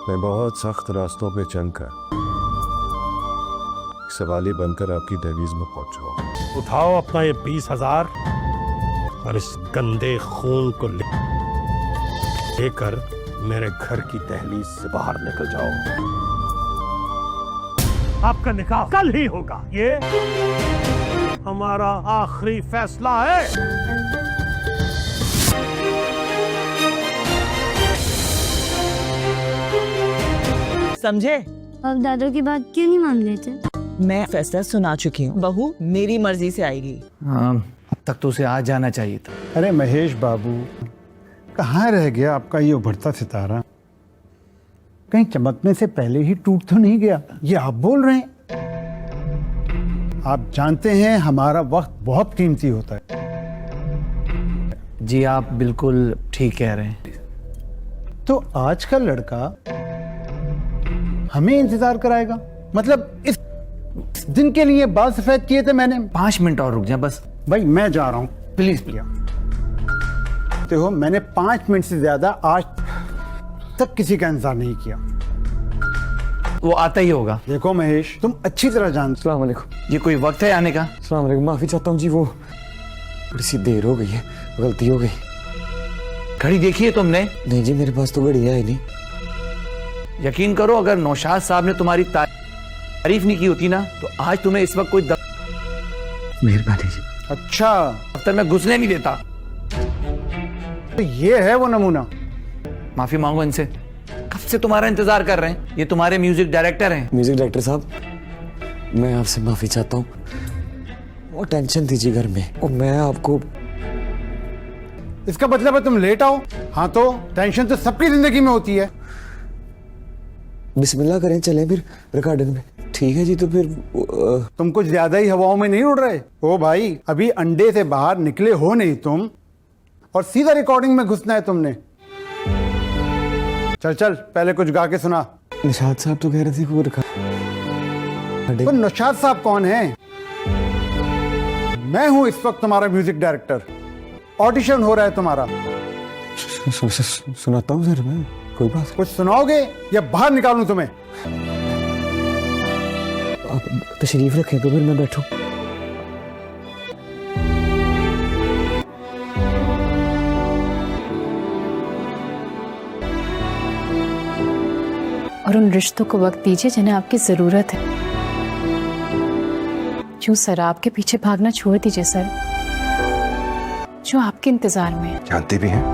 मैं बहुत सख्त रास्तों पे चलकर सवाली बनकर आपकी दहलीज में पहुंचा हूं। उठाओ अपना ये 20,000 और इस गंदे खून को लेकर मेरे घर की दहलीज से बाहर निकल जाओ। आपका निकाह कल ही होगा, ये हमारा आखिरी फैसला है। समझे? अब दादू की बात क्यों नहीं मान लेते? मैं फैसला सुना चुकी हूँ, बहू मेरी मर्जी से आएगी। हाँ, अब तक तो उसे आज जाना चाहिए था। अरे महेश बाबू, कहाँ रह गया आपका ये उभरता सितारा? कहीं चमकने से पहले ही टूट तो नहीं गया? ये आप बोल रहे हैं। आप जानते हैं हमारा वक्त बहुत कीमती होता है। जी आप बिल्कुल ठीक कह रहे हैं। तो आज का लड़का हमें इंतजार कराएगा? मतलब इस दिन के लिए बाल सफेद किए थे मैंने। 5 मिनट और रुक जा बस। भाई मैं जा रहा हूं, प्लीज भैया। देखो मैंने 5 मिनट से ज्यादा आज तक किसी का इंतजार नहीं किया। वो आता ही होगा। देखो महेश, तुम अच्छी तरह जानते। अस्सलाम वालेकुम। ये कोई वक्त है आने का? अस्सलाम वालेकुम, माफी चाहता हूँ जी, वो थोड़ी सी देर हो गई है, गलती हो गई। घड़ी देखी है तुमने? नहीं जी, मेरे पास तो घड़ी है ही नहीं। यकीन करो, अगर नौशाद साहब ने तुम्हारी तारीफ नहीं की होती ना, तो आज तुम्हें इस वक्त कोई मेहरबानी जी। अच्छा, दफ्तर में घुसने नहीं देता। तो ये है वो नमूना? माफी मांगो इनसे, कब से तुम्हारा इंतजार कर रहे हैं। ये तुम्हारे म्यूजिक डायरेक्टर हैं। म्यूजिक डायरेक्टर साहब, मैं आपसे माफी चाहता हूँ। वो टेंशन थी जी घर में, और मैं आपको। इसका मतलब है तुम लेट आओ? हाँ तो टेंशन तो सबकी जिंदगी में होती है। बिस्मिल्लाह करें, चलें फिर रिकॉर्डिंग में। ठीक है जी, तो फिर तुम कुछ ज्यादा ही हवाओं में नहीं उड़ रहे? ओ भाई, अभी अंडे से बाहर निकले हो नहीं तुम, और सीधा रिकॉर्डिंग में घुसना है तुमने। चल चल, पहले कुछ गा के सुना। निशाद साहब तो कह रहे थे वो तो निशाद साहब कौन है? मैं हूं इस वक्त तुम्हारा म्यूजिक डायरेक्टर। ऑडिशन हो रहा है तुम्हारा। सुनाता हूँ सर मैं, कोई बात। कुछ सुनाओगे या बाहर निकालूं तुम्हें? आप तशरीफ रखें तो फिर मैं बैठूं। और उन रिश्तों को वक्त दीजिए जिन्हें आपकी जरूरत है। क्यों सर, आपके पीछे भागना छोड़ दीजिए सर, जो आपके इंतजार में है। जानते भी हैं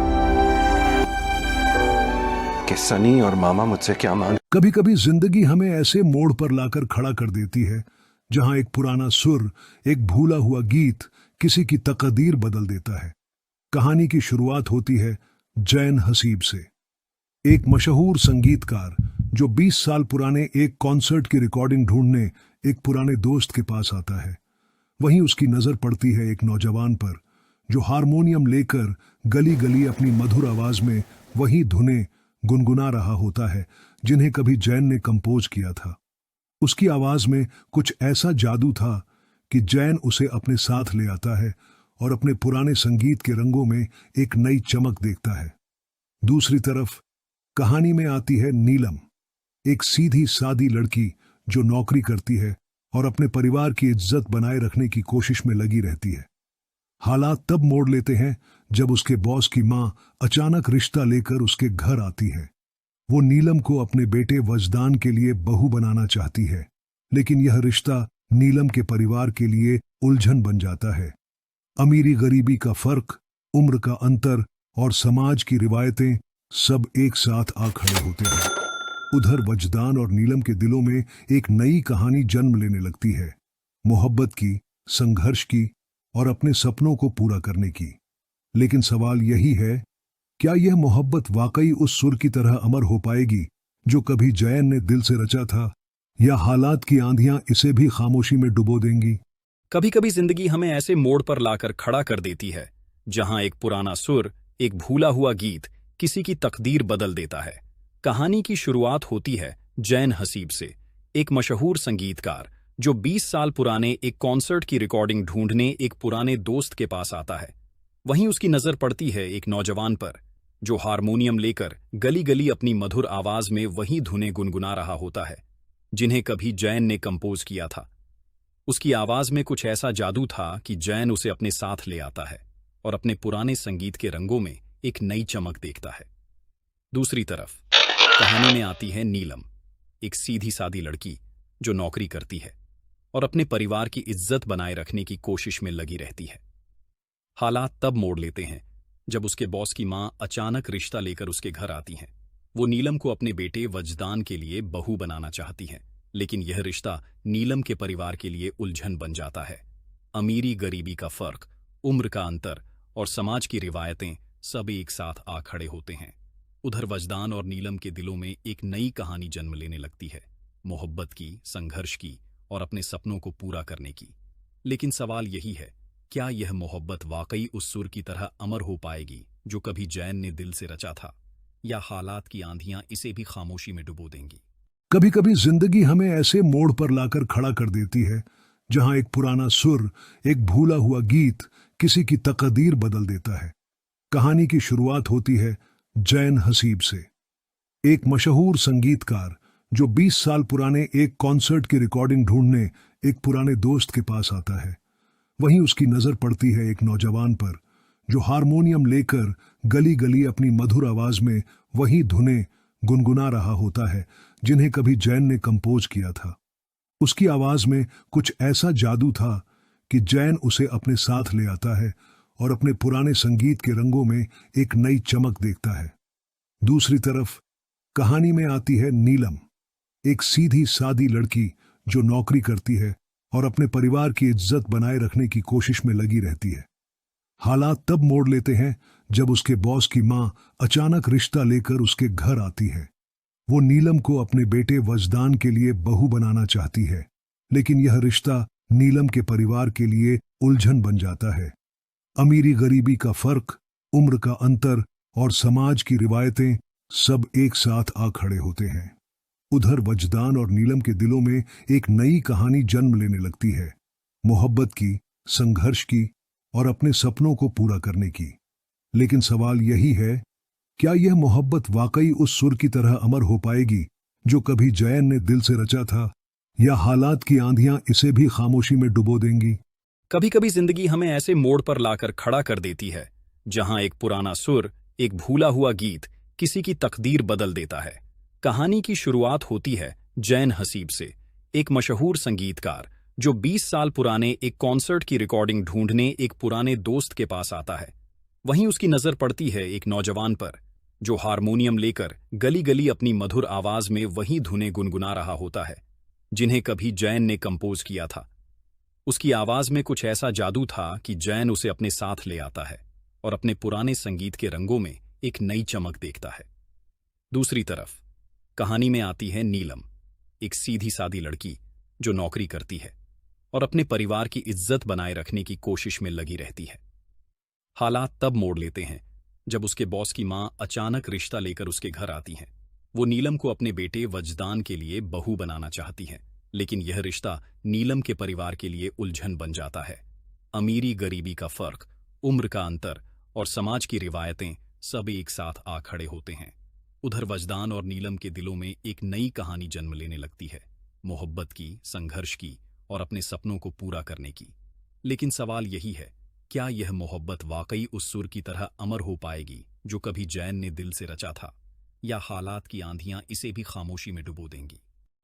कि सनी और मामा मुझसे क्या मांग। कभी कभी जिंदगी हमें ऐसे मोड़ पर लाकर खड़ा कर देती है जहां एक पुराना सुर, एक भूला हुआ गीत किसी की तकदीर बदल देता है। कहानी की शुरुआत होती है जैन हसीब से। एक मशहूर संगीतकार जो 20 साल पुराने एक कॉन्सर्ट की रिकॉर्डिंग ढूंढने एक पुराने दोस्त के पास आता है। वहीं उसकी नजर पड़ती है एक नौजवान पर जो हारमोनियम लेकर गली गली अपनी मधुर आवाज में वही धुनें गुनगुना रहा होता है जिन्हें कभी जैन ने कंपोज किया था। उसकी आवाज में कुछ ऐसा जादू था कि जैन उसे अपने साथ ले आता है और अपने पुराने संगीत के रंगों में एक नई चमक देखता है। दूसरी तरफ कहानी में आती है नीलम, एक सीधी सादी लड़की जो नौकरी करती है और अपने परिवार की इज्जत बनाए रखने की कोशिश में लगी रहती है। हालात तब मोड़ लेते हैं जब उसके बॉस की मां अचानक रिश्ता लेकर उसके घर आती है। वो नीलम को अपने बेटे वजदान के लिए बहू बनाना चाहती है, लेकिन यह रिश्ता नीलम के परिवार के लिए उलझन बन जाता है। अमीरी गरीबी का फर्क, उम्र का अंतर और समाज की रिवायतें सब एक साथ आ खड़े होते हैं। उधर वजदान और नीलम के दिलों में एक नई कहानी जन्म लेने लगती है, मोहब्बत की, संघर्ष की और अपने सपनों को पूरा करने की। लेकिन सवाल यही है, क्या यह मोहब्बत वाकई उस सुर की तरह अमर हो पाएगी जो कभी जैन ने दिल से रचा था, या हालात की आंधियां इसे भी खामोशी में डुबो देंगी? कभी कभी जिंदगी हमें ऐसे मोड़ पर लाकर खड़ा कर देती है जहां एक पुराना सुर, एक भूला हुआ गीत किसी की तकदीर बदल देता है। कहानी की शुरुआत होती है जैन हसीब से, एक मशहूर संगीतकार जो 20 साल पुराने एक कॉन्सर्ट की रिकॉर्डिंग ढूंढने एक पुराने दोस्त के पास आता है। वहीं उसकी नजर पड़ती है एक नौजवान पर जो हारमोनियम लेकर गली गली अपनी मधुर आवाज में वही धुनें गुनगुना रहा होता है जिन्हें कभी जैन ने कंपोज किया था। उसकी आवाज में कुछ ऐसा जादू था कि जैन उसे अपने साथ ले आता है और अपने पुराने संगीत के रंगों में एक नई चमक देखता है। दूसरी तरफ कहानी में आती है नीलम, एक सीधी सादी लड़की जो नौकरी करती है और अपने परिवार की इज्जत बनाए रखने की कोशिश में लगी रहती है। हालात तब मोड़ लेते हैं जब उसके बॉस की मां अचानक रिश्ता लेकर उसके घर आती हैं। वो नीलम को अपने बेटे वजदान के लिए बहू बनाना चाहती हैं, लेकिन यह रिश्ता नीलम के परिवार के लिए उलझन बन जाता है। अमीरी गरीबी का फर्क, उम्र का अंतर और समाज की रिवायतें सब एक साथ आ खड़े होते हैं। उधर वजदान और नीलम के दिलों में एक नई कहानी जन्म लेने लगती है, मोहब्बत की, संघर्ष की और अपने सपनों को पूरा करने की। लेकिन सवाल यही है, क्या यह मोहब्बत वाकई उस सुर की तरह अमर हो पाएगी जो कभी जैन ने दिल से रचा था, या हालात की आंधियां इसे भी खामोशी में डुबो देंगी? कभी कभी जिंदगी हमें ऐसे मोड़ पर लाकर खड़ा कर देती है जहां एक पुराना सुर, एक भूला हुआ गीत किसी की तकदीर बदल देता है। कहानी की शुरुआत होती है जैन हसीब से, एक मशहूर संगीतकार जो 20 साल पुराने एक कॉन्सर्ट की रिकॉर्डिंग ढूंढने एक पुराने दोस्त के पास आता है। वहीं उसकी नजर पड़ती है एक नौजवान पर जो हारमोनियम लेकर गली गली अपनी मधुर आवाज में वही धुनें गुनगुना रहा होता है जिन्हें कभी जैन ने कंपोज किया था। उसकी आवाज में कुछ ऐसा जादू था कि जैन उसे अपने साथ ले आता है और अपने पुराने संगीत के रंगों में एक नई चमक देखता है। दूसरी तरफ कहानी में आती है नीलम, एक सीधी सादी लड़की जो नौकरी करती है और अपने परिवार की इज्जत बनाए रखने की कोशिश में लगी रहती है। हालात तब मोड़ लेते हैं जब उसके बॉस की मां अचानक रिश्ता लेकर उसके घर आती है। वो नीलम को अपने बेटे वजदान के लिए बहू बनाना चाहती है, लेकिन यह रिश्ता नीलम के परिवार के लिए उलझन बन जाता है। अमीरी गरीबी का फर्क, उम्र का अंतर और समाज की रिवायतें सब एक साथ आ खड़े होते हैं। उधर वजदान और नीलम के दिलों में एक नई कहानी जन्म लेने लगती है, मोहब्बत की, संघर्ष की और अपने सपनों को पूरा करने की। लेकिन सवाल यही है, क्या यह मोहब्बत वाकई उस सुर की तरह अमर हो पाएगी जो कभी जैन ने दिल से रचा था, या हालात की आंधियां इसे भी खामोशी में डुबो देंगी? कभी कभी जिंदगी हमें ऐसे मोड़ पर लाकर खड़ा कर देती है जहां एक पुराना सुर, एक भूला हुआ गीत किसी की तकदीर बदल देता है। कहानी की शुरुआत होती है जैन हसीब से, एक मशहूर संगीतकार जो 20 साल पुराने एक कॉन्सर्ट की रिकॉर्डिंग ढूंढने एक पुराने दोस्त के पास आता है। वहीं उसकी नजर पड़ती है एक नौजवान पर जो हारमोनियम लेकर गली गली अपनी मधुर आवाज में वही धुनें गुनगुना रहा होता है जिन्हें कभी जैन ने कंपोज किया था। उसकी आवाज में कुछ ऐसा जादू था कि जैन उसे अपने साथ ले आता है और अपने पुराने संगीत के रंगों में एक नई चमक देखता है। दूसरी तरफ कहानी में आती है नीलम, एक सीधी सादी लड़की जो नौकरी करती है और अपने परिवार की इज्जत बनाए रखने की कोशिश में लगी रहती है। हालात तब मोड़ लेते हैं जब उसके बॉस की मां अचानक रिश्ता लेकर उसके घर आती हैं। वो नीलम को अपने बेटे वजदान के लिए बहू बनाना चाहती हैं, लेकिन यह रिश्ता नीलम के परिवार के लिए उलझन बन जाता है। अमीरी गरीबी का फर्क, उम्र का अंतर और समाज की रिवायतें सब एक साथ आ खड़े होते हैं। उधर वजदान और नीलम के दिलों में एक नई कहानी जन्म लेने लगती है, मोहब्बत की, संघर्ष की और अपने सपनों को पूरा करने की। लेकिन सवाल यही है, क्या यह मोहब्बत वाकई उस सुर की तरह अमर हो पाएगी जो कभी जैन ने दिल से रचा था, या हालात की आंधियां इसे भी खामोशी में डुबो देंगी?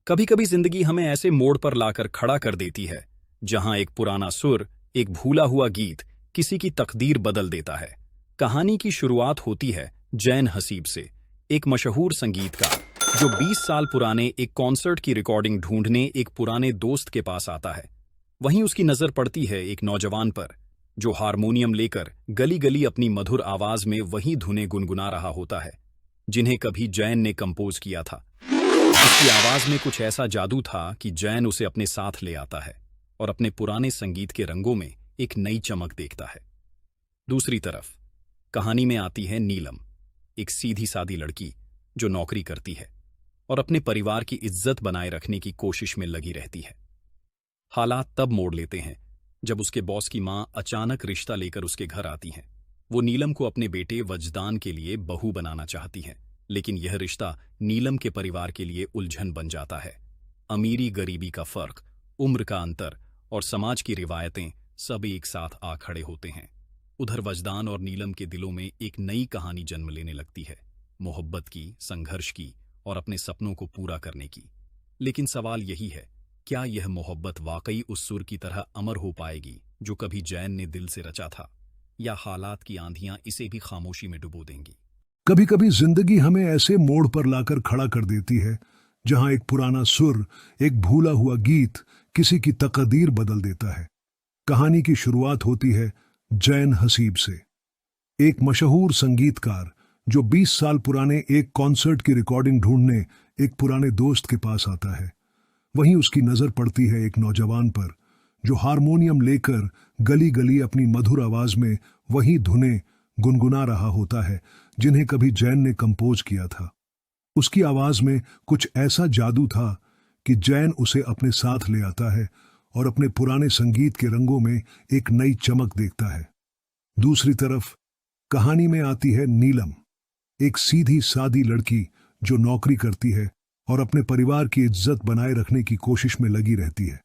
कभी कभी जिंदगी हमें ऐसे मोड़ पर लाकर खड़ा कर देती है जहां एक पुराना सुर, एक भूला हुआ गीत किसी की तकदीर बदल देता है। कहानी की शुरुआत होती है जैन हसीब से, एक मशहूर संगीतकार जो 20 साल पुराने एक कॉन्सर्ट की रिकॉर्डिंग ढूंढने एक पुराने दोस्त के पास आता है। वहीं उसकी नजर पड़ती है एक नौजवान पर जो हारमोनियम लेकर गली गली अपनी मधुर आवाज में वही धुनें गुनगुना रहा होता है जिन्हें कभी जैन ने कंपोज किया था। उसकी आवाज में कुछ ऐसा जादू था कि जैन उसे अपने साथ ले आता है और अपने पुराने संगीत के रंगों में एक नई चमक देखता है। दूसरी तरफ कहानी में आती है नीलम, एक सीधी सादी लड़की जो नौकरी करती है और अपने परिवार की इज्जत बनाए रखने की कोशिश में लगी रहती है। हालात तब मोड़ लेते हैं जब उसके बॉस की मां अचानक रिश्ता लेकर उसके घर आती हैं। वो नीलम को अपने बेटे वजदान के लिए बहू बनाना चाहती हैं, लेकिन यह रिश्ता नीलम के परिवार के लिए उलझन बन जाता है। अमीरी गरीबी का फर्क, उम्र का अंतर और समाज की रिवायतें सब एक साथ आ खड़े होते हैं। उधर वजदान और नीलम के दिलों में एक नई कहानी जन्म लेने लगती है, मोहब्बत की, संघर्ष की और अपने सपनों को पूरा करने की। लेकिन सवाल यही है, क्या यह मोहब्बत वाकई उस सुर की तरह अमर हो पाएगी जो कभी जैन ने दिल से रचा था, या हालात की आंधियां इसे भी खामोशी में डुबो देंगी? कभी कभी जिंदगी हमें ऐसे मोड़ पर लाकर खड़ा कर देती है जहां एक पुराना सुर, एक भूला हुआ गीत किसी की तकदीर बदल देता है। कहानी की शुरुआत होती है जैन हसीब से। एक मशहूर संगीतकार जो 20 साल पुराने एक कॉन्सर्ट की रिकॉर्डिंग ढूंढने एक पुराने दोस्त के पास आता है। वहीं उसकी नजर पड़ती है एक नौजवान पर जो हारमोनियम लेकर गली गली अपनी मधुर आवाज में वही धुनें गुनगुना रहा होता है जिन्हें कभी जैन ने कंपोज किया था। उसकी आवाज में कुछ ऐसा जादू था कि जैन उसे अपने साथ ले आता है और अपने पुराने संगीत के रंगों में एक नई चमक देखता है। दूसरी तरफ कहानी में आती है नीलम, एक सीधी सादी लड़की जो नौकरी करती है और अपने परिवार की इज्जत बनाए रखने की कोशिश में लगी रहती है।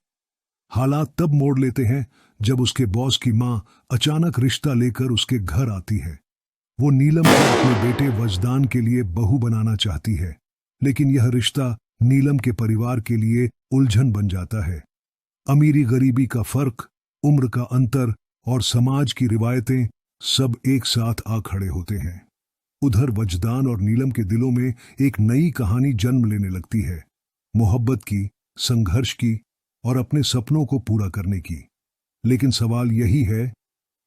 हालात तब मोड़ लेते हैं जब उसके बॉस की मां अचानक रिश्ता लेकर उसके घर आती है। वो नीलम को अपने बेटे वजदान के लिए बहू बनाना चाहती है, लेकिन यह रिश्ता नीलम के परिवार के लिए उलझन बन जाता है। अमीरी गरीबी का फर्क, उम्र का अंतर और समाज की रिवायतें सब एक साथ आ खड़े होते हैं। उधर वजदान और नीलम के दिलों में एक नई कहानी जन्म लेने लगती है, मोहब्बत की, संघर्ष की और अपने सपनों को पूरा करने की। लेकिन सवाल यही है,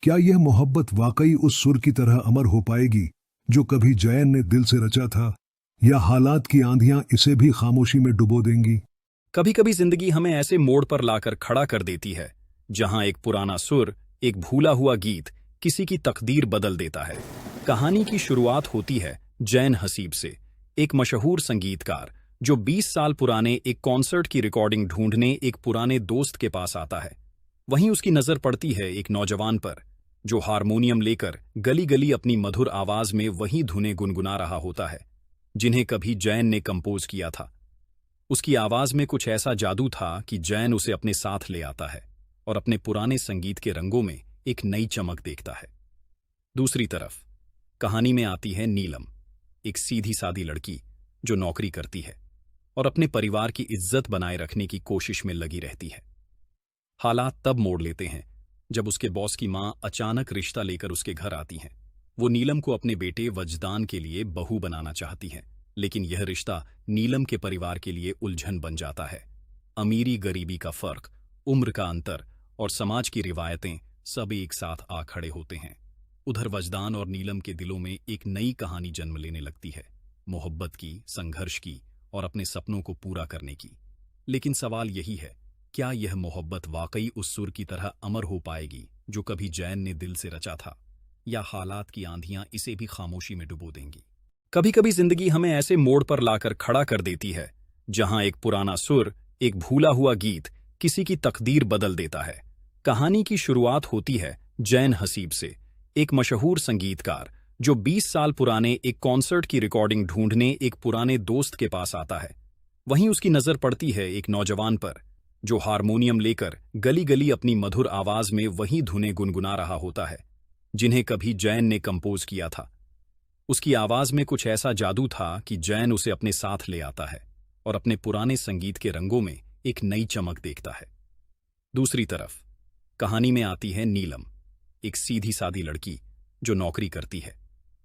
क्या यह मोहब्बत वाकई उस सुर की तरह अमर हो पाएगी जो कभी जैन ने दिल से रचा था, या हालात की आंधियां इसे भी खामोशी में डुबो देंगी? कभी कभी जिंदगी हमें ऐसे मोड़ पर लाकर खड़ा कर देती है जहां एक पुराना सुर, एक भूला हुआ गीत किसी की तकदीर बदल देता है। कहानी की शुरुआत होती है जैन हसीब से, एक मशहूर संगीतकार जो 20 साल पुराने एक कॉन्सर्ट की रिकॉर्डिंग ढूंढने एक पुराने दोस्त के पास आता है। वहीं उसकी नजर पड़ती है एक नौजवान पर जो हारमोनियम लेकर गली गली अपनी मधुर आवाज में वही धुनें गुनगुना रहा होता है जिन्हें कभी जैन ने कंपोज किया था। उसकी आवाज में कुछ ऐसा जादू था कि जैन उसे अपने साथ ले आता है और अपने पुराने संगीत के रंगों में एक नई चमक देखता है। दूसरी तरफ कहानी में आती है नीलम, एक सीधी सादी लड़की जो नौकरी करती है और अपने परिवार की इज्जत बनाए रखने की कोशिश में लगी रहती है। हालात तब मोड़ लेते हैं जब उसके बॉस की मां अचानक रिश्ता लेकर उसके घर आती हैं। वो नीलम को अपने बेटे वजदान के लिए बहू बनाना चाहती हैं, लेकिन यह रिश्ता नीलम के परिवार के लिए उलझन बन जाता है। अमीरी गरीबी का फर्क, उम्र का अंतर और समाज की रिवायतें सब एक साथ आ खड़े होते हैं। उधर वजदान और नीलम के दिलों में एक नई कहानी जन्म लेने लगती है, मोहब्बत की, संघर्ष की और अपने सपनों को पूरा करने की। लेकिन सवाल यही है, क्या यह मोहब्बत वाकई उस सुर की तरह अमर हो पाएगी जो कभी जैन ने दिल से रचा था, या हालात की आंधियां इसे भी खामोशी में डुबो देंगी? कभी कभी जिंदगी हमें ऐसे मोड़ पर लाकर खड़ा कर देती है जहां एक पुराना सुर, एक भूला हुआ गीत किसी की तकदीर बदल देता है। कहानी की शुरुआत होती है जैन हसीब से, एक मशहूर संगीतकार जो 20 साल पुराने एक कॉन्सर्ट की रिकॉर्डिंग ढूंढने एक पुराने दोस्त के पास आता है। वहीं उसकी नजर पड़ती है एक नौजवान पर जो हारमोनियम लेकर गली गली अपनी मधुर आवाज में वही धुनें गुनगुना रहा होता है जिन्हें कभी जैन ने कंपोज किया था। उसकी आवाज में कुछ ऐसा जादू था कि जैन उसे अपने साथ ले आता है और अपने पुराने संगीत के रंगों में एक नई चमक देखता है। दूसरी तरफ कहानी में आती है नीलम, एक सीधी सादी लड़की जो नौकरी करती है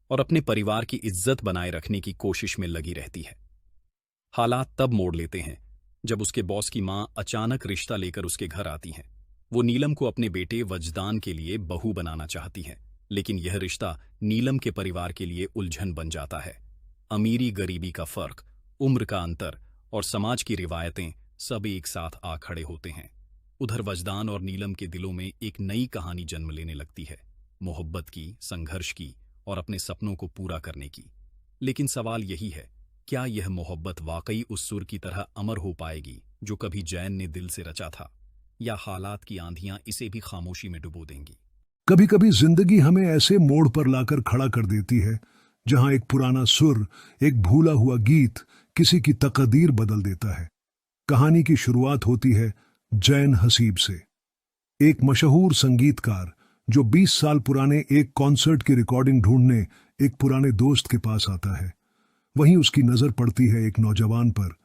और अपने परिवार की इज्जत बनाए रखने की कोशिश में लगी रहती है। हालात तब मोड़ लेते हैं जब उसके बॉस की मां अचानक रिश्ता लेकर उसके घर आती हैं। वो नीलम को अपने बेटे वजदान के लिए बहू बनाना चाहती हैं, लेकिन यह रिश्ता नीलम के परिवार के लिए उलझन बन जाता है। अमीरी गरीबी का फर्क, उम्र का अंतर और समाज की रिवायतें सब एक साथ आ खड़े होते हैं। उधर वजदान और नीलम के दिलों में एक नई कहानी जन्म लेने लगती है, मोहब्बत की, संघर्ष की और अपने सपनों को पूरा करने की। लेकिन सवाल यही है, क्या यह मोहब्बत वाकई उस सुर की तरह अमर हो पाएगी जो कभी जैन ने दिल से रचा था, या हालात की आंधियां इसे भी खामोशी में डुबो देंगी? कभी कभी जिंदगी हमें ऐसे मोड़ पर लाकर खड़ा कर देती है जहां एक पुराना सुर, एक भूला हुआ गीत किसी की तकदीर बदल देता है। कहानी की शुरुआत होती है जैन हसीब से। एक मशहूर संगीतकार जो 20 साल पुराने एक कॉन्सर्ट की रिकॉर्डिंग ढूंढने एक पुराने दोस्त के पास आता है। वहीं उसकी नजर पड़ती है एक नौजवान पर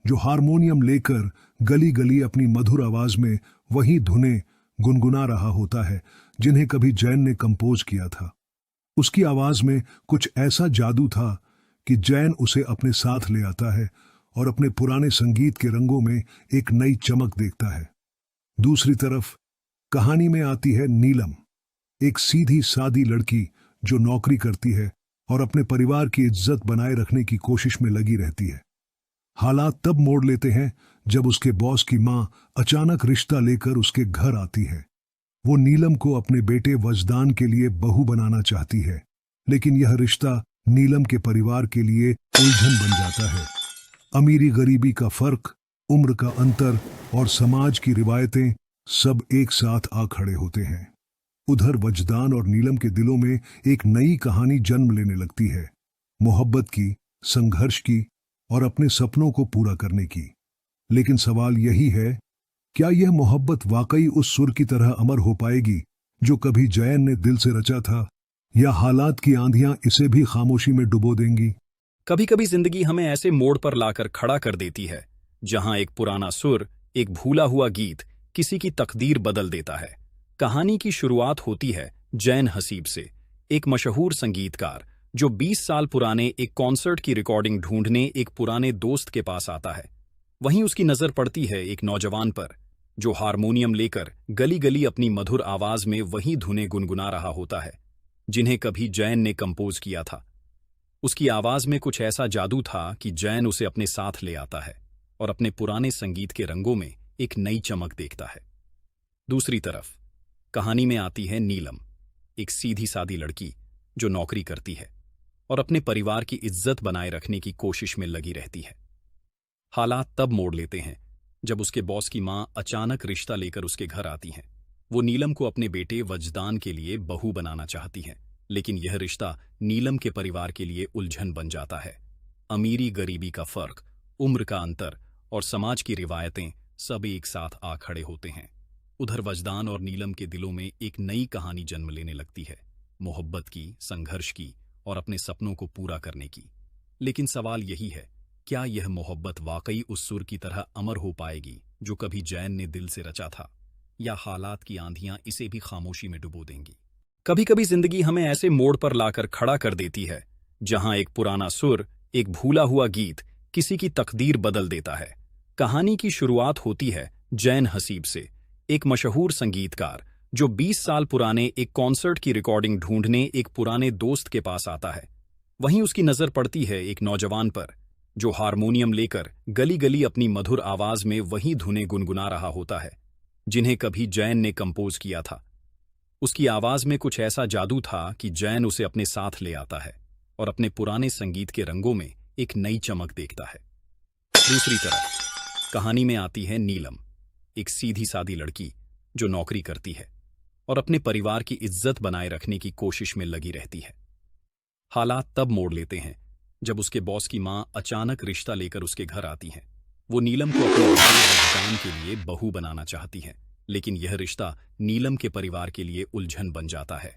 जो हारमोनियम लेकर गली गली अपनी मधुर आवाज में वही धुनें गुनगुना रहा होता है जिन्हें कभी जैन ने कंपोज किया था। उसकी आवाज में कुछ ऐसा जादू था कि जैन उसे अपने साथ ले आता है और अपने पुराने संगीत के रंगों में एक नई चमक देखता है। दूसरी तरफ कहानी में आती है नीलम, एक सीधी सादी लड़की जो नौकरी करती है और अपने परिवार की इज्जत बनाए रखने की कोशिश में लगी रहती है। हालात तब मोड़ लेते हैं जब उसके बॉस की मां अचानक रिश्ता लेकर उसके घर आती है। वो नीलम को अपने बेटे वजदान के लिए बहू बनाना चाहती है, लेकिन यह रिश्ता नीलम के परिवार के लिए उलझन बन जाता है। अमीरी गरीबी का फर्क, उम्र का अंतर और समाज की रिवायतें सब एक साथ आ खड़े होते हैं। उधर वजदान और नीलम के दिलों में एक नई कहानी जन्म लेने लगती है, मोहब्बत की, संघर्ष की और अपने सपनों को पूरा करने की। लेकिन सवाल यही है, क्या यह मोहब्बत वाकई उस सुर की तरह अमर हो पाएगी जो कभी जैन ने दिल से रचा था, या हालात की आंधियां इसे भी खामोशी में डुबो देंगी? कभी कभी जिंदगी हमें ऐसे मोड़ पर लाकर खड़ा कर देती है जहां एक पुराना सुर, एक भूला हुआ गीत किसी की तकदीर बदल देता है। कहानी की शुरुआत होती है जैन हसीब से, एक मशहूर संगीतकार जो 20 साल पुराने एक कॉन्सर्ट की रिकॉर्डिंग ढूंढने एक पुराने दोस्त के पास आता है। वहीं उसकी नजर पड़ती है एक नौजवान पर जो हारमोनियम लेकर गली गली अपनी मधुर आवाज में वही धुनें गुनगुना रहा होता है जिन्हें कभी जैन ने कंपोज किया था। उसकी आवाज में कुछ ऐसा जादू था कि जैन उसे अपने साथ ले आता है और अपने पुराने संगीत के रंगों में एक नई चमक देखता है। दूसरी तरफ कहानी में आती है नीलम, एक सीधी सादी लड़की जो नौकरी करती है और अपने परिवार की इज्जत बनाए रखने की कोशिश में लगी रहती है। हालात तब मोड़ लेते हैं जब उसके बॉस की मां अचानक रिश्ता लेकर उसके घर आती हैं। वो नीलम को अपने बेटे वजदान के लिए बहू बनाना चाहती हैं, लेकिन यह रिश्ता नीलम के परिवार के लिए उलझन बन जाता है। अमीरी गरीबी का फर्क, उम्र का अंतर और समाज की रिवायतें सब एक साथ आ खड़े होते हैं। उधर वजदान और नीलम के दिलों में एक नई कहानी जन्म लेने लगती है, मोहब्बत की, संघर्ष की और अपने सपनों को पूरा करने की। लेकिन सवाल यही है, क्या यह मोहब्बत वाकई उस सुर की तरह अमर हो पाएगी जो कभी जैन ने दिल से रचा था, या हालात की आंधियां इसे भी खामोशी में डुबो देंगी? कभी कभी जिंदगी हमें ऐसे मोड़ पर लाकर खड़ा कर देती है जहां एक पुराना सुर, एक भूला हुआ गीत किसी की तकदीर बदल देता है। कहानी की शुरुआत होती है जैन हसीब से, एक मशहूर संगीतकार जो 20 साल पुराने एक कॉन्सर्ट की रिकॉर्डिंग ढूंढने एक पुराने दोस्त के पास आता है। वहीं उसकी नजर पड़ती है एक नौजवान पर जो हारमोनियम लेकर गली गली अपनी मधुर आवाज में वही धुनें गुनगुना रहा होता है जिन्हें कभी जैन ने कंपोज किया था। उसकी आवाज में कुछ ऐसा जादू था कि जैन उसे अपने साथ ले आता है और अपने पुराने संगीत के रंगों में एक नई चमक देखता है। दूसरी तरफ कहानी में आती है नीलम, एक सीधी सादी लड़की जो नौकरी करती है और अपने परिवार की इज्जत बनाए रखने की कोशिश में लगी रहती है। हालात तब मोड़ लेते हैं जब उसके बॉस की मां अचानक रिश्ता लेकर उसके घर आती है। वो नीलम को अपने वजदान के लिए बहू बनाना चाहती है, लेकिन यह रिश्ता नीलम के परिवार के लिए उलझन बन जाता है।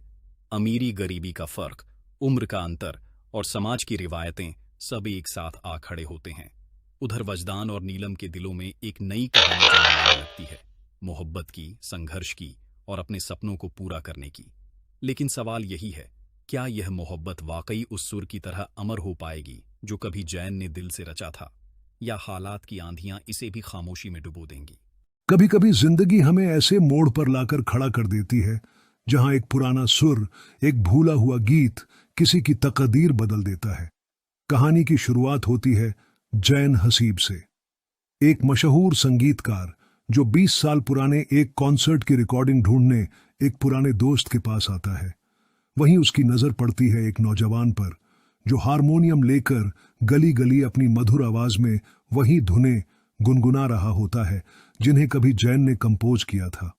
अमीरी गरीबी का फर्क, उम्र का अंतर और समाज की रिवायतें सब एक साथ आ खड़े होते हैं। उधर वजदान और नीलम के दिलों में एक नई कहानी जन्म लगती है, मोहब्बत की, संघर्ष की और अपने सपनों को पूरा करने की। लेकिन सवाल यही है, क्या यह मोहब्बत वाकई उस सुर की तरह अमर हो पाएगी जो कभी जैन ने दिल से रचा था, या हालात की आंधियां इसे भी खामोशी में डुबो देंगी? कभी कभी जिंदगी हमें ऐसे मोड़ पर लाकर खड़ा कर देती है जहां एक पुराना सुर, एक भूला हुआ गीत किसी की तकदीर बदल देता है। कहानी की शुरुआत होती है जैन हसीब से, एक मशहूर संगीतकार जो 20 साल पुराने एक कॉन्सर्ट की रिकॉर्डिंग ढूंढने एक पुराने दोस्त के पास आता है। वहीं उसकी नजर पड़ती है एक नौजवान पर जो हारमोनियम लेकर गली गली अपनी मधुर आवाज में वही धुनें गुनगुना रहा होता है जिन्हें कभी जैन ने कंपोज किया था।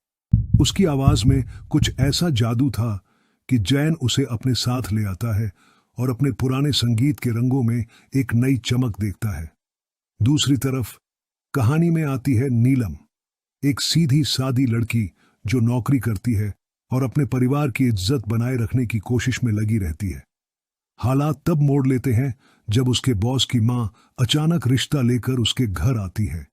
उसकी आवाज में कुछ ऐसा जादू था कि जैन उसे अपने साथ ले आता है और अपने पुराने संगीत के रंगों में एक नई चमक देखता है। दूसरी तरफ कहानी में आती है नीलम, एक सीधी सादी लड़की जो नौकरी करती है और अपने परिवार की इज्जत बनाए रखने की कोशिश में लगी रहती है। हालात तब मोड़ लेते हैं जब उसके बॉस की मां अचानक रिश्ता लेकर उसके घर आती है।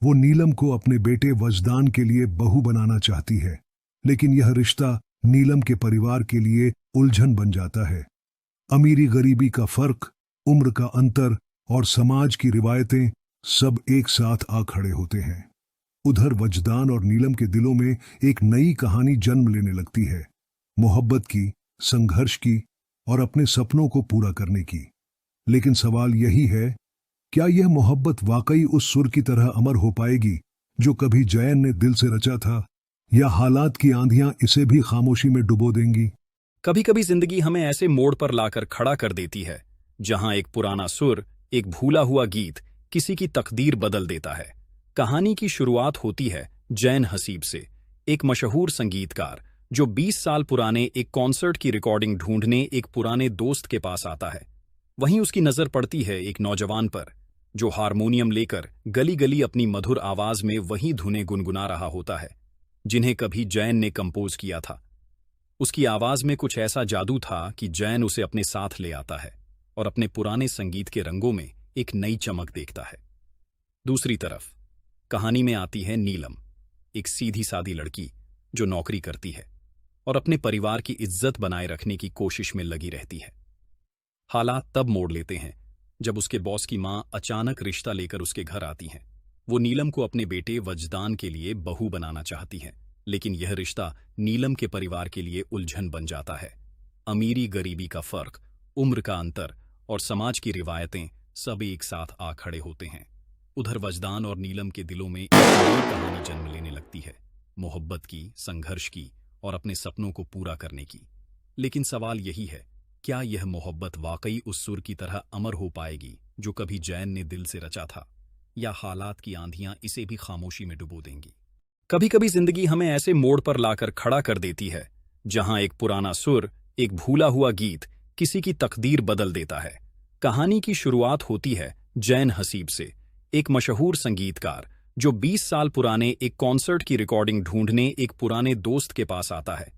वो नीलम को अपने बेटे वजदान के लिए बहू बनाना चाहती है, लेकिन यह रिश्ता नीलम के परिवार के लिए उलझन बन जाता है। अमीरी गरीबी का फर्क, उम्र का अंतर और समाज की रिवायतें सब एक साथ आ खड़े होते हैं। उधर वजदान और नीलम के दिलों में एक नई कहानी जन्म लेने लगती है, मोहब्बत की, संघर्ष की और अपने सपनों को पूरा करने की। लेकिन सवाल यही है, क्या यह मोहब्बत वाकई उस सुर की तरह अमर हो पाएगी जो कभी जैन ने दिल से रचा था, या हालात की आंधियां इसे भी खामोशी में डुबो देंगी? कभी कभी जिंदगी हमें ऐसे मोड़ पर लाकर खड़ा कर देती है जहां एक पुराना सुर, एक भूला हुआ गीत किसी की तकदीर बदल देता है। कहानी की शुरुआत होती है जैन हसीब से, एक मशहूर संगीतकार जो 20 साल पुराने एक कॉन्सर्ट की रिकॉर्डिंग ढूंढने एक पुराने दोस्त के पास आता है। वहीं उसकी नजर पड़ती है एक नौजवान पर जो हारमोनियम लेकर गली गली अपनी मधुर आवाज में वही धुनें गुनगुना रहा होता है जिन्हें कभी जैन ने कंपोज किया था। उसकी आवाज में कुछ ऐसा जादू था कि जैन उसे अपने साथ ले आता है और अपने पुराने संगीत के रंगों में एक नई चमक देखता है। दूसरी तरफ कहानी में आती है नीलम, एक सीधी सादी लड़की जो नौकरी करती है और अपने परिवार की इज्जत बनाए रखने की कोशिश में लगी रहती है। हालात तब मोड़ लेते हैं जब उसके बॉस की मां अचानक रिश्ता लेकर उसके घर आती हैं। वो नीलम को अपने बेटे वजदान के लिए बहू बनाना चाहती हैं, लेकिन यह रिश्ता नीलम के परिवार के लिए उलझन बन जाता है। अमीरी गरीबी का फर्क, उम्र का अंतर और समाज की रिवायतें सब एक साथ आ खड़े होते हैं। उधर वजदान और नीलम के दिलों में एक नई कहानी जन्म लेने लगती है, मोहब्बत की, संघर्ष की और अपने सपनों को पूरा करने की। लेकिन सवाल यही है, क्या यह मोहब्बत वाकई उस सुर की तरह अमर हो पाएगी जो कभी जैन ने दिल से रचा था, या हालात की आंधियां इसे भी खामोशी में डुबो देंगी? कभी कभी जिंदगी हमें ऐसे मोड़ पर लाकर खड़ा कर देती है जहां एक पुराना सुर, एक भूला हुआ गीत किसी की तकदीर बदल देता है। कहानी की शुरुआत होती है जैन हसीब से, एक मशहूर संगीतकार जो 20 साल पुराने एक कॉन्सर्ट की रिकॉर्डिंग ढूंढने एक पुराने दोस्त के पास आता है।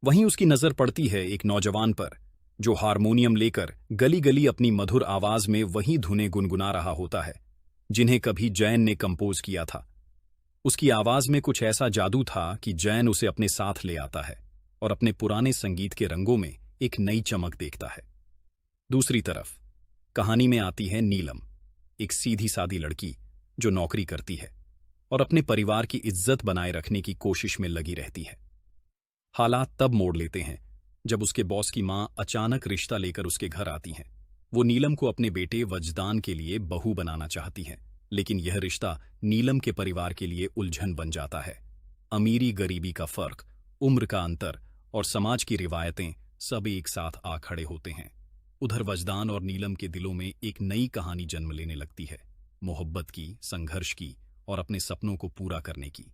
वहीं उसकी नजर पड़ती है एक नौजवान पर जो हारमोनियम लेकर गली गली अपनी मधुर आवाज में वही धुनें गुनगुना रहा होता है जिन्हें कभी जैन ने कंपोज किया था। उसकी आवाज में कुछ ऐसा जादू था कि जैन उसे अपने साथ ले आता है और अपने पुराने संगीत के रंगों में एक नई चमक देखता है। दूसरी तरफ कहानी में आती है नीलम, एक सीधी सादी लड़की जो नौकरी करती है और अपने परिवार की इज्जत बनाए रखने की कोशिश में लगी रहती है। हालात तब मोड़ लेते हैं जब उसके बॉस की मां अचानक रिश्ता लेकर उसके घर आती हैं। वो नीलम को अपने बेटे वजदान के लिए बहू बनाना चाहती हैं, लेकिन यह रिश्ता नीलम के परिवार के लिए उलझन बन जाता है। अमीरी गरीबी का फर्क, उम्र का अंतर और समाज की रिवायतें सब एक साथ आ खड़े होते हैं। उधर वजदान और नीलम के दिलों में एक नई कहानी जन्म लेने लगती है, मोहब्बत की, संघर्ष की और अपने सपनों को पूरा करने की।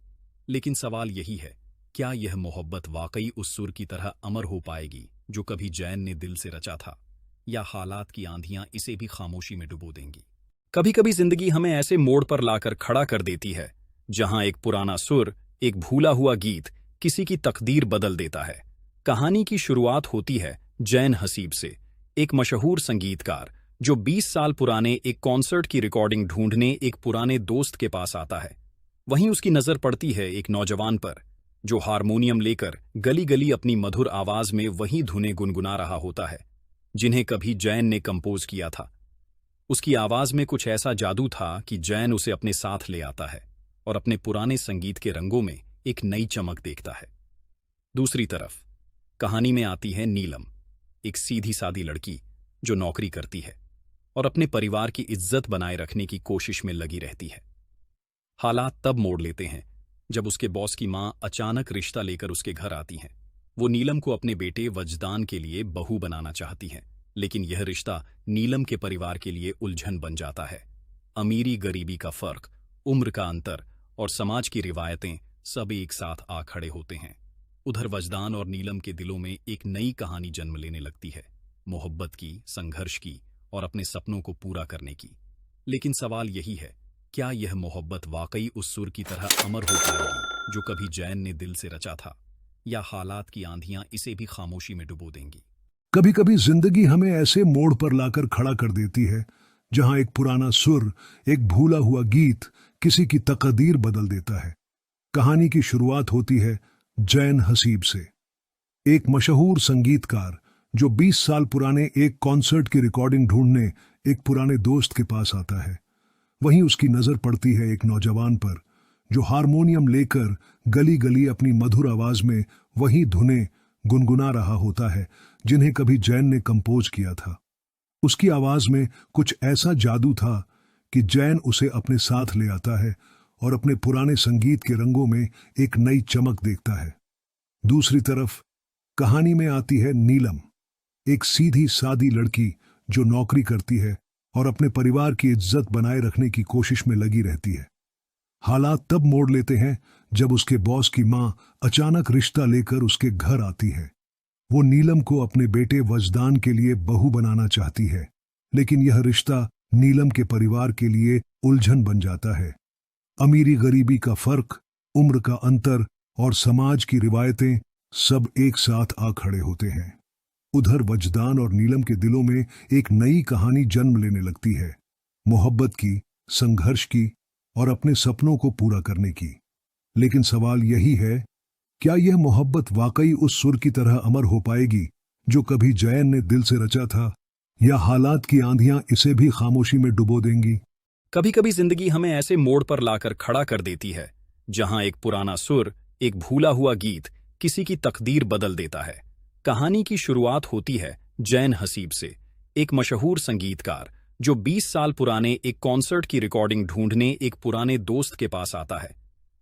लेकिन सवाल यही है, क्या यह मोहब्बत वाकई उस सुर की तरह अमर हो पाएगी जो कभी जैन ने दिल से रचा था, या हालात की आंधियां इसे भी खामोशी में डुबो देंगी? कभी कभी जिंदगी हमें ऐसे मोड़ पर लाकर खड़ा कर देती है जहां एक पुराना सुर, एक भूला हुआ गीत किसी की तकदीर बदल देता है। कहानी की शुरुआत होती है जैन हसीब से, एक मशहूर संगीतकार जो 20 साल पुराने एक कॉन्सर्ट की रिकॉर्डिंग ढूंढने एक पुराने दोस्त के पास आता है। वहीं उसकी नजर पड़ती है एक नौजवान पर जो हारमोनियम लेकर गली गली अपनी मधुर आवाज में वही धुनें गुनगुना रहा होता है जिन्हें कभी जैन ने कंपोज किया था। उसकी आवाज में कुछ ऐसा जादू था कि जैन उसे अपने साथ ले आता है और अपने पुराने संगीत के रंगों में एक नई चमक देखता है। दूसरी तरफ कहानी में आती है नीलम, एक सीधी सादी लड़की जो नौकरी करती है और अपने परिवार की इज्जत बनाए रखने की कोशिश में लगी रहती है। हालात तब मोड़ लेते हैं जब उसके बॉस की मां अचानक रिश्ता लेकर उसके घर आती हैं। वो नीलम को अपने बेटे वजदान के लिए बहू बनाना चाहती हैं, लेकिन यह रिश्ता नीलम के परिवार के लिए उलझन बन जाता है। अमीरी गरीबी का फर्क, उम्र का अंतर और समाज की रिवायतें सब एक साथ आ खड़े होते हैं। उधर वजदान और नीलम के दिलों में एक नई कहानी जन्म लेने लगती है, मोहब्बत की, संघर्ष की और अपने सपनों को पूरा करने की। लेकिन सवाल यही है, क्या यह मोहब्बत वाकई उस सुर की तरह अमर हो पाएगी जो कभी जैन ने दिल से रचा था, या हालात की आंधियां इसे भी खामोशी में डुबो देंगी? कभी कभी जिंदगी हमें ऐसे मोड़ पर लाकर खड़ा कर देती है जहां एक पुराना सुर, एक भूला हुआ गीत किसी की तकदीर बदल देता है। कहानी की शुरुआत होती है जैन हसीब से। एक मशहूर संगीतकार जो 20 साल पुराने एक कॉन्सर्ट की रिकॉर्डिंग ढूंढने एक पुराने दोस्त के पास आता है। वहीं उसकी नजर पड़ती है एक नौजवान पर जो हारमोनियम लेकर गली गली अपनी मधुर आवाज में वही धुनें गुनगुना रहा होता है जिन्हें कभी जैन ने कंपोज किया था। उसकी आवाज में कुछ ऐसा जादू था कि जैन उसे अपने साथ ले आता है और अपने पुराने संगीत के रंगों में एक नई चमक देखता है। दूसरी तरफ कहानी में आती है नीलम, एक सीधी सादी लड़की जो नौकरी करती है और अपने परिवार की इज्जत बनाए रखने की कोशिश में लगी रहती है। हालात तब मोड़ लेते हैं जब उसके बॉस की मां अचानक रिश्ता लेकर उसके घर आती है। वो नीलम को अपने बेटे वजदान के लिए बहू बनाना चाहती है, लेकिन यह रिश्ता नीलम के परिवार के लिए उलझन बन जाता है। अमीरी गरीबी का फर्क, उम्र का अंतर और समाज की रिवायतें सब एक साथ आ खड़े होते हैं। उधर वजदान और नीलम के दिलों में एक नई कहानी जन्म लेने लगती है, मोहब्बत की, संघर्ष की और अपने सपनों को पूरा करने की। लेकिन सवाल यही है, क्या यह मोहब्बत वाकई उस सुर की तरह अमर हो पाएगी जो कभी जैन ने दिल से रचा था, या हालात की आंधियां इसे भी खामोशी में डुबो देंगी? कभी कभी जिंदगी हमें ऐसे मोड़ पर लाकर खड़ा कर देती है जहां एक पुराना सुर, एक भूला हुआ गीत किसी की तकदीर बदल देता है। कहानी की शुरुआत होती है जैन हसीब से, एक मशहूर संगीतकार जो 20 साल पुराने एक कॉन्सर्ट की रिकॉर्डिंग ढूंढने एक पुराने दोस्त के पास आता है।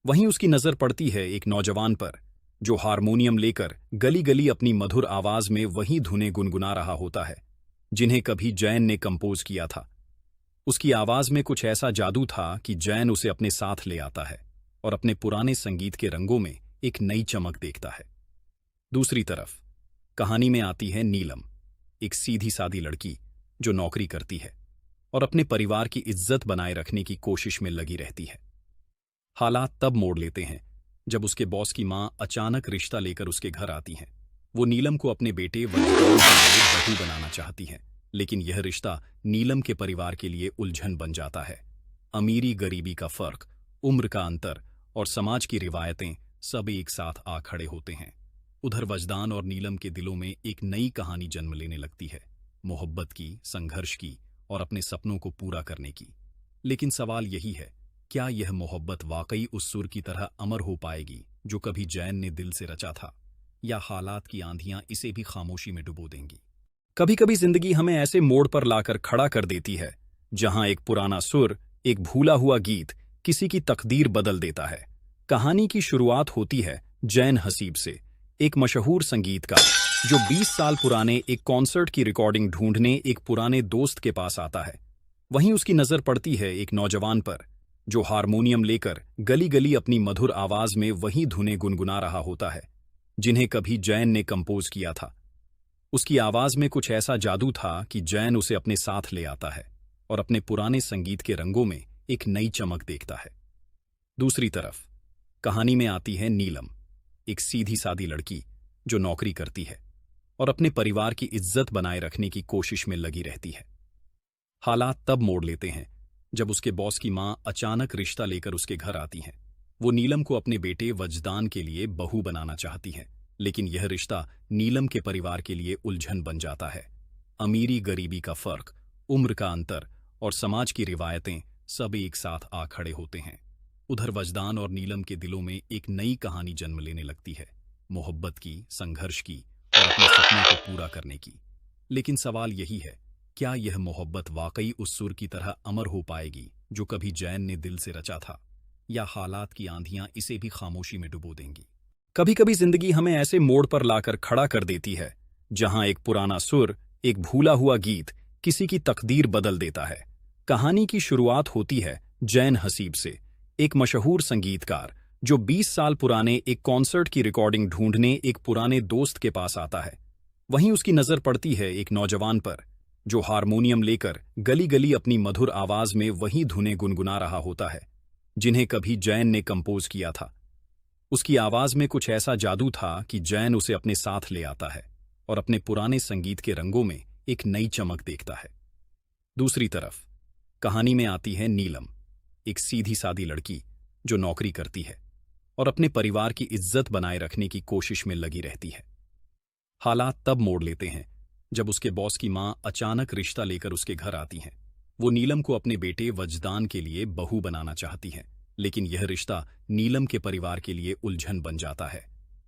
वहीं उसकी नजर पड़ती है एक नौजवान पर जो हारमोनियम लेकर गली गली अपनी मधुर आवाज में वही धुनें गुनगुना रहा होता है जिन्हें कभी जैन ने कंपोज किया था। उसकी आवाज में कुछ ऐसा जादू था कि जैन उसे अपने साथ ले आता है और अपने पुराने संगीत के रंगों में एक नई चमक देखता है। दूसरी तरफ कहानी में आती है नीलम, एक सीधी सादी लड़की जो नौकरी करती है और अपने परिवार की इज्जत बनाए रखने की कोशिश में लगी रहती है। हालात तब मोड़ लेते हैं जब उसके बॉस की मां अचानक रिश्ता लेकर उसके घर आती हैं। वो नीलम को अपने बेटे वजदान के लिए बहू बनाना चाहती हैं, लेकिन यह रिश्ता नीलम के परिवार के लिए उलझन बन जाता है। अमीरी गरीबी का फर्क, उम्र का अंतर और समाज की रिवायतें सब एक साथ आ खड़े होते हैं। उधर वजदान और नीलम के दिलों में एक नई कहानी जन्म लेने लगती है, मोहब्बत की, संघर्ष की और अपने सपनों को पूरा करने की। लेकिन सवाल यही है, क्या यह मोहब्बत वाकई उस सुर की तरह अमर हो पाएगी जो कभी जैन ने दिल से रचा था, या हालात की आंधियां इसे भी खामोशी में डुबो देंगी? कभी कभी जिंदगी हमें ऐसे मोड़ पर लाकर खड़ा कर देती है जहां एक पुराना सुर, एक भूला हुआ गीत किसी की तकदीर बदल देता है। कहानी की शुरुआत होती है जैन हसीब से, एक मशहूर संगीतकार जो 20 साल पुराने एक कॉन्सर्ट की रिकॉर्डिंग ढूंढने एक पुराने दोस्त के पास आता है। वहीं उसकी नजर पड़ती है एक नौजवान पर जो हारमोनियम लेकर गली गली अपनी मधुर आवाज में वही धुनें गुनगुना रहा होता है जिन्हें कभी जैन ने कंपोज किया था। उसकी आवाज में कुछ ऐसा जादू था कि जैन उसे अपने साथ ले आता है और अपने पुराने संगीत के रंगों में एक नई चमक देखता है। दूसरी तरफ कहानी में आती है नीलम, एक सीधी सादी लड़की जो नौकरी करती है और अपने परिवार की इज्जत बनाए रखने की कोशिश में लगी रहती है। हालात तब मोड़ लेते हैं जब उसके बॉस की मां अचानक रिश्ता लेकर उसके घर आती हैं। वो नीलम को अपने बेटे वजदान के लिए बहू बनाना चाहती हैं, लेकिन यह रिश्ता नीलम के परिवार के लिए उलझन बन जाता है। अमीरी गरीबी का फर्क, उम्र का अंतर और समाज की रिवायतें सब एक साथ आ खड़े होते हैं। उधर वजदान और नीलम के दिलों में एक नई कहानी जन्म लेने लगती है, मोहब्बत की, संघर्ष की और अपने सपनों को पूरा करने की। लेकिन सवाल यही है, क्या यह मोहब्बत वाकई उस सुर की तरह अमर हो पाएगी जो कभी जैन ने दिल से रचा था, या हालात की आंधियां इसे भी खामोशी में डुबो देंगी? कभी कभी जिंदगी हमें ऐसे मोड़ पर लाकर खड़ा कर देती है जहां एक पुराना सुर, एक भूला हुआ गीत किसी की तकदीर बदल देता है। कहानी की शुरुआत होती है जैन हसीब से, एक मशहूर संगीतकार जो 20 साल पुराने एक कॉन्सर्ट की रिकॉर्डिंग ढूंढने एक पुराने दोस्त के पास आता है। वहीं उसकी नजर पड़ती है एक नौजवान पर, जो हारमोनियम लेकर गली गली अपनी मधुर आवाज में वही धुनें गुनगुना रहा होता है जिन्हें कभी जैन ने कंपोज किया था। उसकी आवाज में कुछ ऐसा जादू था कि जैन उसे अपने साथ ले आता है और अपने पुराने संगीत के रंगों में एक नई चमक देखता है। दूसरी तरफ कहानी में आती है नीलम, एक सीधी सादी लड़की जो नौकरी करती है और अपने परिवार की इज्जत बनाए रखने की कोशिश में लगी रहती है। हालात तब मोड़ लेते हैं जब उसके बॉस की मां अचानक रिश्ता लेकर उसके घर आती हैं। वो नीलम को अपने बेटे वजदान के लिए बहू बनाना चाहती हैं, लेकिन यह रिश्ता नीलम के परिवार के लिए उलझन बन जाता है।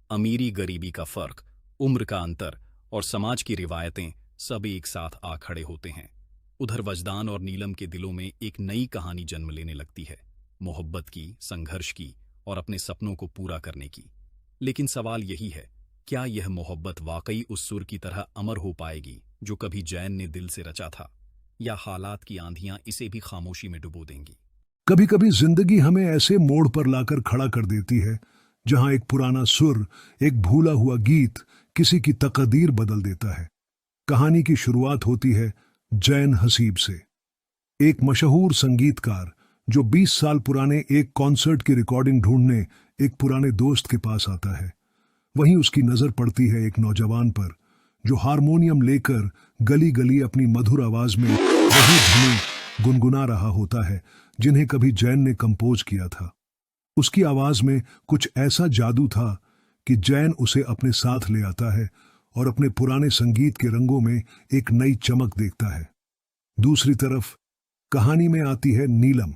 अमीरी गरीबी का फर्क, उम्र का अंतर और समाज की रिवायतें सब एक साथ आ खड़े होते हैं। उधर वजदान और नीलम के दिलों में एक नई कहानी जन्म लेने लगती है, मोहब्बत की, संघर्ष की और अपने सपनों को पूरा करने की। लेकिन सवाल यही है, क्या यह मोहब्बत वाकई उस सुर की तरह अमर हो पाएगी जो कभी जैन ने दिल से रचा था, या हालात की आंधियां इसे भी खामोशी में डुबो देंगी? कभी कभी जिंदगी हमें ऐसे मोड़ पर लाकर खड़ा कर देती है जहां एक पुराना सुर, एक भूला हुआ गीत किसी की तकदीर बदल देता है। कहानी की शुरुआत होती है जैन हसीब से, एक मशहूर संगीतकार जो 20 साल पुराने एक कॉन्सर्ट की रिकॉर्डिंग ढूंढने एक पुराने दोस्त के पास आता है। वहीं उसकी नजर पड़ती है एक नौजवान पर, जो हारमोनियम लेकर गली गली अपनी मधुर आवाज में वही धुनें गुनगुना रहा होता है जिन्हें कभी जैन ने कंपोज किया था। उसकी आवाज में कुछ ऐसा जादू था कि जैन उसे अपने साथ ले आता है और अपने पुराने संगीत के रंगों में एक नई चमक देखता है। दूसरी तरफ कहानी में आती है नीलम,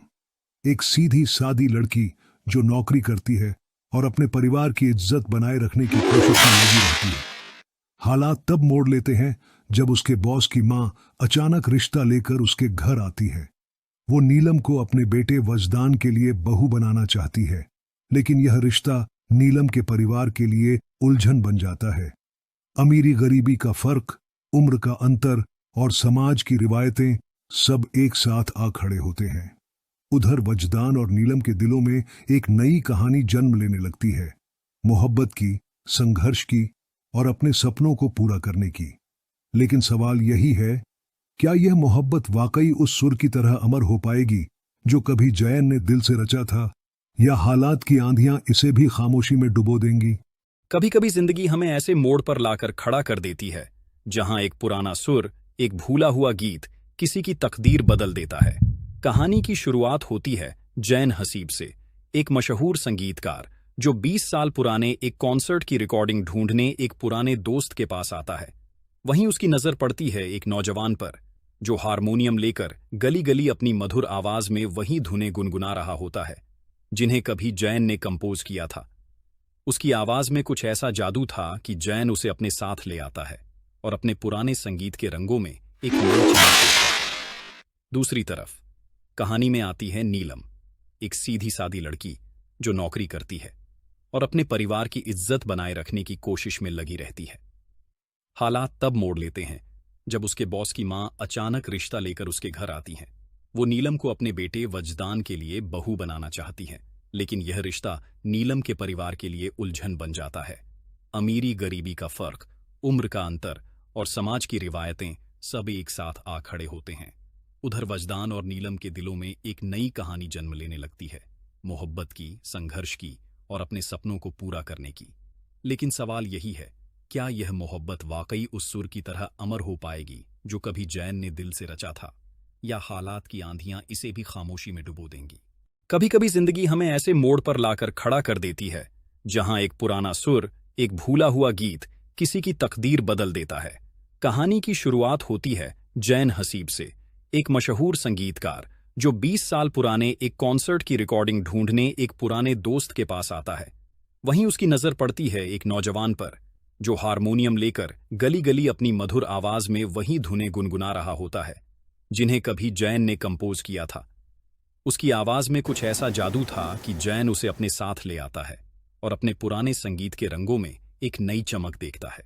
एक सीधी सादी लड़की जो नौकरी करती है और अपने परिवार की इज्जत बनाए रखने की कोशिश में लगी रहती है। हालात तब मोड़ लेते हैं जब उसके बॉस की मां अचानक रिश्ता लेकर उसके घर आती है। वो नीलम को अपने बेटे वजदान के लिए बहू बनाना चाहती है, लेकिन यह रिश्ता नीलम के परिवार के लिए उलझन बन जाता है। अमीरी गरीबी का फर्क, उम्र का अंतर और समाज की रिवायतें सब एक साथ आ खड़े होते हैं। उधर वजदान और नीलम के दिलों में एक नई कहानी जन्म लेने लगती है, मोहब्बत की, संघर्ष की और अपने सपनों को पूरा करने की। लेकिन सवाल यही है, क्या यह मोहब्बत वाकई उस सुर की तरह अमर हो पाएगी जो कभी जैन ने दिल से रचा था, या हालात की आंधियां इसे भी खामोशी में डुबो देंगी? कभी कभी जिंदगी हमें ऐसे मोड़ पर लाकर खड़ा कर देती है जहां एक पुराना सुर, एक भूला हुआ गीत किसी की तकदीर बदल देता है। कहानी की शुरुआत होती है जैन हसीब से, एक मशहूर संगीतकार जो 20 साल पुराने एक कॉन्सर्ट की रिकॉर्डिंग ढूंढने एक पुराने दोस्त के पास आता है। वहीं उसकी नजर पड़ती है एक नौजवान पर, जो हारमोनियम लेकर गली गली अपनी मधुर आवाज में वही धुनें गुनगुना रहा होता है जिन्हें कभी जैन ने कंपोज किया था। उसकी आवाज में कुछ ऐसा जादू था कि जैन उसे अपने साथ ले आता है और अपने पुराने संगीत के रंगों में एक नई चमक देखता है। दूसरी तरफ कहानी में आती है नीलम, एक सीधी सादी लड़की जो नौकरी करती है और अपने परिवार की इज्जत बनाए रखने की कोशिश में लगी रहती है। हालात तब मोड़ लेते हैं जब उसके बॉस की मां अचानक रिश्ता लेकर उसके घर आती हैं। वो नीलम को अपने बेटे वजदान के लिए बहू बनाना चाहती हैं, लेकिन यह रिश्ता नीलम के परिवार के लिए उलझन बन जाता है। अमीरी गरीबी का फर्क, उम्र का अंतर और समाज की रिवायतें सब एक साथ आ खड़े होते हैं। उधर वजदान और नीलम के दिलों में एक नई कहानी जन्म लेने लगती है, मोहब्बत की, संघर्ष की और अपने सपनों को पूरा करने की। लेकिन सवाल यही है, क्या यह मोहब्बत वाकई उस सुर की तरह अमर हो पाएगी जो कभी जैन ने दिल से रचा था, या हालात की आंधियां इसे भी खामोशी में डुबो देंगी? कभी कभी जिंदगी हमें ऐसे मोड़ पर लाकर खड़ा कर देती है जहां एक पुराना सुर, एक भूला हुआ गीत किसी की तकदीर बदल देता है। कहानी की शुरुआत होती है जैन हसीब से, एक मशहूर संगीतकार जो 20 साल पुराने एक कॉन्सर्ट की रिकॉर्डिंग ढूंढने एक पुराने दोस्त के पास आता है। वहीं उसकी नजर पड़ती है एक नौजवान पर, जो हारमोनियम लेकर गली गली अपनी मधुर आवाज में वही धुनें गुनगुना रहा होता है जिन्हें कभी जैन ने कंपोज किया था। उसकी आवाज में कुछ ऐसा जादू था कि जैन उसे अपने साथ ले आता है और अपने पुराने संगीत के रंगों में एक नई चमक देखता है।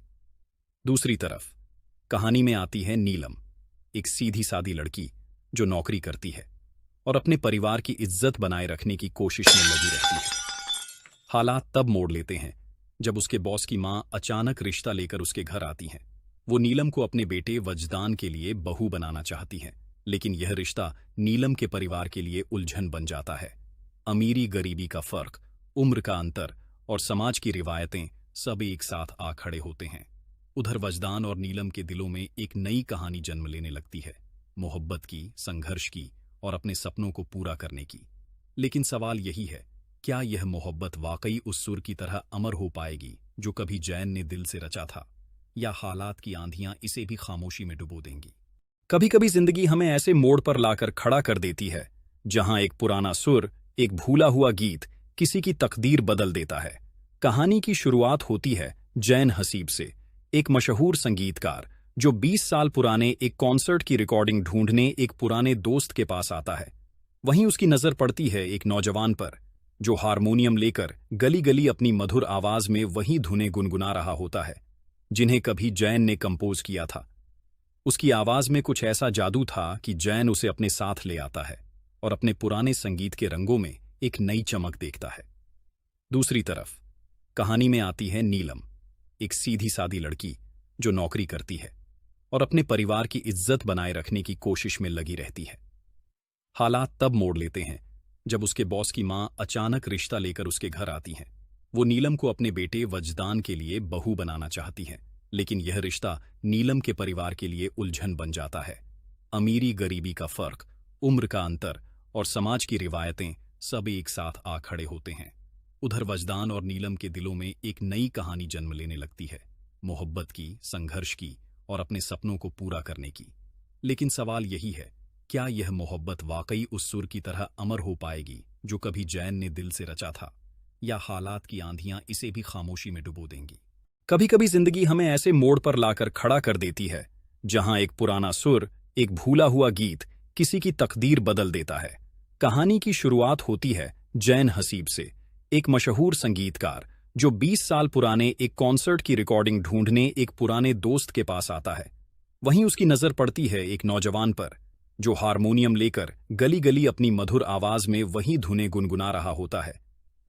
दूसरी तरफ कहानी में आती है नीलम, एक सीधी सादी लड़की जो नौकरी करती है और अपने परिवार की इज्जत बनाए रखने की कोशिश में लगी रहती है। हालात तब मोड़ लेते हैं जब उसके बॉस की मां अचानक रिश्ता लेकर उसके घर आती हैं। वो नीलम को अपने बेटे वजदान के लिए बहू बनाना चाहती हैं, लेकिन यह रिश्ता नीलम के परिवार के लिए उलझन बन जाता है। अमीरी गरीबी का फर्क, उम्र का अंतर और समाज की रिवायतें सब एक साथ आ खड़े होते हैं। उधर वजदान और नीलम के दिलों में एक नई कहानी जन्म लेने लगती है, मोहब्बत की, संघर्ष की और अपने सपनों को पूरा करने की। लेकिन सवाल यही है, क्या यह मोहब्बत वाकई उस सुर की तरह अमर हो पाएगी जो कभी जैन ने दिल से रचा था, या हालात की आंधियां इसे भी खामोशी में डुबो देंगी? कभी कभी जिंदगी हमें ऐसे मोड़ पर लाकर खड़ा कर देती है जहां एक पुराना सुर, एक भूला हुआ गीत किसी की तकदीर बदल देता है। कहानी की शुरुआत होती है जैन हसीब से, एक मशहूर संगीतकार जो 20 साल पुराने एक कॉन्सर्ट की रिकॉर्डिंग ढूंढने एक पुराने दोस्त के पास आता है। वहीं उसकी नजर पड़ती है एक नौजवान पर जो हारमोनियम लेकर गली गली अपनी मधुर आवाज में वही धुनें गुनगुना रहा होता है जिन्हें कभी जैन ने कंपोज किया था। उसकी आवाज में कुछ ऐसा जादू था कि जैन उसे अपने साथ ले आता है और अपने पुराने संगीत के रंगों में एक नई चमक देखता है। दूसरी तरफ कहानी में आती है नीलम, एक सीधी सादी लड़की जो नौकरी करती है और अपने परिवार की इज्जत बनाए रखने की कोशिश में लगी रहती है। हालात तब मोड़ लेते हैं जब उसके बॉस की मां अचानक रिश्ता लेकर उसके घर आती हैं। वो नीलम को अपने बेटे वजदान के लिए बहू बनाना चाहती हैं, लेकिन यह रिश्ता नीलम के परिवार के लिए उलझन बन जाता है। अमीरी गरीबी का फर्क, उम्र का अंतर और समाज की रिवायतें सब एक साथ आ खड़े होते हैं। उधर वजदान और नीलम के दिलों में एक नई कहानी जन्म लेने लगती है, मोहब्बत की, संघर्ष की और अपने सपनों को पूरा करने की। लेकिन सवाल यही है, क्या यह मोहब्बत वाकई उस सुर की तरह अमर हो पाएगी जो कभी जैन ने दिल से रचा था, या हालात की आंधियां इसे भी खामोशी में डुबो देंगी? कभी कभी जिंदगी हमें ऐसे मोड़ पर लाकर खड़ा कर देती है जहां एक पुराना सुर, एक भूला हुआ गीत किसी की तकदीर बदल देता है। कहानी की शुरुआत होती है जैन हसीब से, एक मशहूर संगीतकार जो 20 साल पुराने एक कॉन्सर्ट की रिकॉर्डिंग ढूंढने एक पुराने दोस्त के पास आता है। वहीं उसकी नजर पड़ती है एक नौजवान पर जो हारमोनियम लेकर गली गली अपनी मधुर आवाज में वही धुनें गुनगुना रहा होता है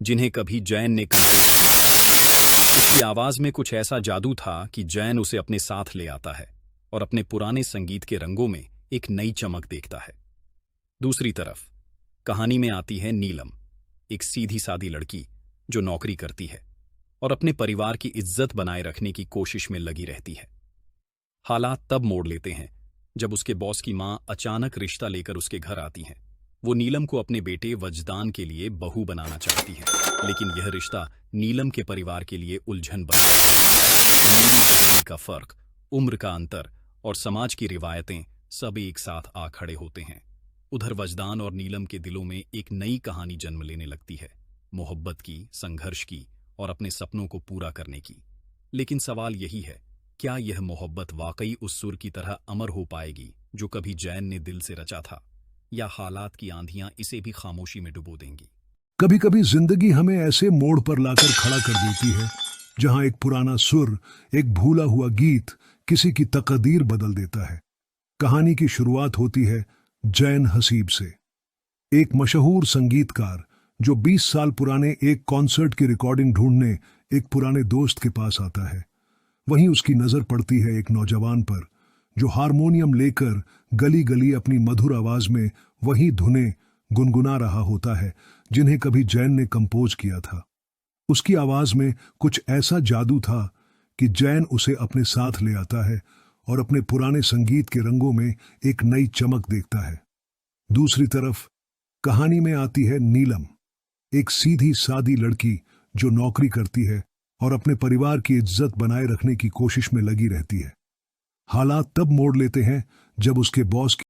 जिन्हें कभी जैन ने कंपोज किया। उसकी आवाज में कुछ ऐसा जादू था कि जैन उसे अपने साथ ले आता है और अपने पुराने संगीत के रंगों में एक नई चमक देखता है। दूसरी तरफ कहानी में आती है नीलम, एक सीधी सादी लड़की जो नौकरी करती है और अपने परिवार की इज्जत बनाए रखने की कोशिश में लगी रहती है। हालात तब मोड़ लेते हैं जब उसके बॉस की मां अचानक रिश्ता लेकर उसके घर आती हैं। वो नीलम को अपने बेटे वजदान के लिए बहू बनाना चाहती है, लेकिन यह रिश्ता नीलम के परिवार के लिए उलझन बन जाता है। का फर्क, उम्र का अंतर और समाज की रिवायतें सब एक साथ आ खड़े होते हैं। उधर वजदान और नीलम के दिलों में एक नई कहानी जन्म लेने लगती है, मोहब्बत की, संघर्ष की और अपने सपनों को पूरा करने की। लेकिन सवाल यही है, क्या यह मोहब्बत वाकई उस सुर की तरह अमर हो पाएगी जो कभी जैन ने दिल से रचा था, या हालात की आंधियां इसे भी खामोशी में डुबो देंगी? कभी कभी जिंदगी हमें ऐसे मोड़ पर लाकर खड़ा कर देती है जहां एक पुराना सुर, एक भूला हुआ गीत किसी की तकदीर बदल देता है। कहानी की शुरुआत होती है जैन हसीब से, एक मशहूर संगीतकार जो 20 साल पुराने एक कॉन्सर्ट की रिकॉर्डिंग ढूंढने एक पुराने दोस्त के पास आता है। वहीं उसकी नजर पड़ती है एक नौजवान पर जो हारमोनियम लेकर गली गली अपनी मधुर आवाज में वही धुनें गुनगुना रहा होता है जिन्हें कभी जैन ने कंपोज किया था। उसकी आवाज में कुछ ऐसा जादू था कि जैन उसे अपने साथ ले आता है और अपने पुराने संगीत के रंगों में एक नई चमक देखता है। दूसरी तरफ कहानी में आती है नीलम, एक सीधी सादी लड़की जो नौकरी करती है और अपने परिवार की इज्जत बनाए रखने की कोशिश में लगी रहती है। हालात तब मोड़ लेते हैं जब उसके बॉस